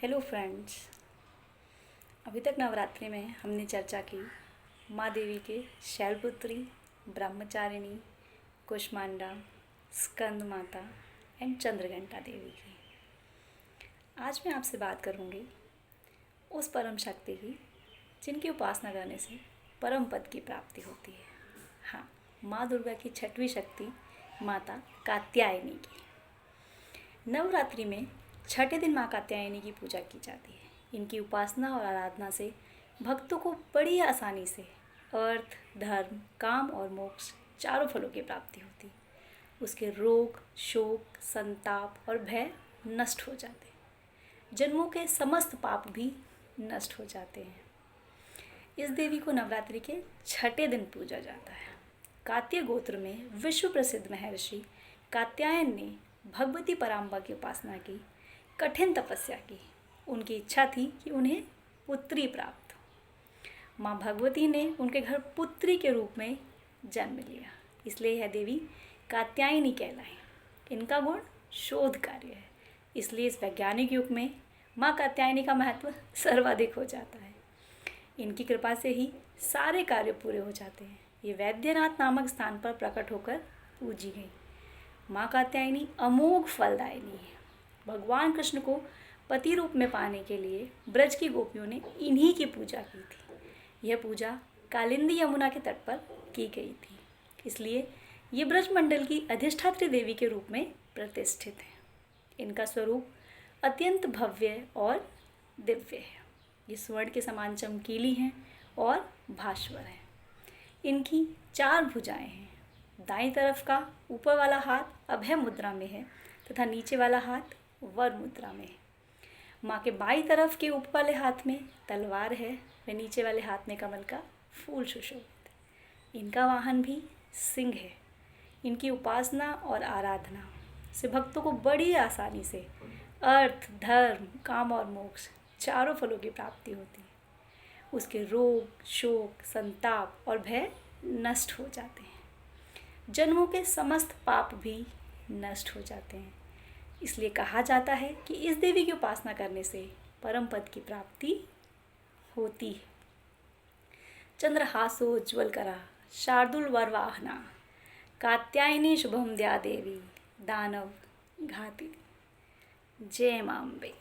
Hello friends. अभी तक नवरात्रि में हमने चर्चा की माँ देवी के शैलपुत्री, ब्रह्मचारिणी, कुष्मांडा, स्कंद माता एंड चंद्रघंटा देवी की। आज मैं आपसे बात करूँगी उस परम शक्ति की जिनकी उपासना करने से परम पद की प्राप्ति होती है। हाँ, माँ दुर्गा की छठवीं शक्ति माता कात्यायनी की। नवरात्रि में छठे दिन माँ कात्यायनी की पूजा की जाती है। इनकी उपासना और आराधना से भक्तों को बड़ी आसानी से अर्थ, धर्म, काम और मोक्ष चारों फलों की प्राप्ति होती है। उसके रोग, शोक, संताप और भय नष्ट हो जाते हैं। जन्मों के समस्त पाप भी नष्ट हो जाते हैं। इस देवी को नवरात्रि के छठे दिन पूजा जाता है। कात्य गोत्र में विश्व प्रसिद्ध महर्षि कात्यायन ने भगवती पराम्बा की उपासना की, कठिन तपस्या की। उनकी इच्छा थी कि उन्हें पुत्री प्राप्त हो। माँ भगवती ने उनके घर पुत्री के रूप में जन्म लिया, इसलिए यह देवी कात्यायनी कहलाई। इनका गुण शोध कार्य है, इसलिए इस वैज्ञानिक युग में माँ कात्यायनी का महत्व सर्वाधिक हो जाता है। इनकी कृपा से ही सारे कार्य पूरे हो जाते हैं। ये वैद्यनाथ नामक स्थान पर प्रकट होकर पूजी गई। माँ कात्यायनी अमोघ फलदायिनी है। भगवान कृष्ण को पति रूप में पाने के लिए ब्रज की गोपियों ने इन्हीं की पूजा की थी। यह पूजा कालिंदी यमुना के तट पर की गई थी, इसलिए ये ब्रज मंडल की अधिष्ठात्री देवी के रूप में प्रतिष्ठित है। इनका स्वरूप अत्यंत भव्य और दिव्य है। ये स्वर्ण के समान चमकीली हैं और भास्वर हैं। इनकी 4 भुजाएं हैं। दाईं तरफ का ऊपर वाला हाथ अभय मुद्रा में है तथा नीचे वाला हाथ वर मुद्रा में है। माँ के बाईं तरफ के ऊपर वाले हाथ में तलवार है व नीचे वाले हाथ में कमल का फूल सुशोभित है। इनका वाहन भी सिंह है। इनकी उपासना और आराधना से भक्तों को बड़ी आसानी से अर्थ, धर्म, काम और मोक्ष चारों फलों की प्राप्ति होती है। उसके रोग, शोक, संताप और भय नष्ट हो जाते हैं। जन्मों के समस्त पाप भी नष्ट हो जाते हैं। इसलिए कहा जाता है कि इस देवी की उपासना करने से परम पद की प्राप्ति होती है। चंद्रहासोज्ज्वल करा शार्दुल वरवाहना कात्यायनी शुभम द्या देवी दानव घाती। जय मां अम्बे।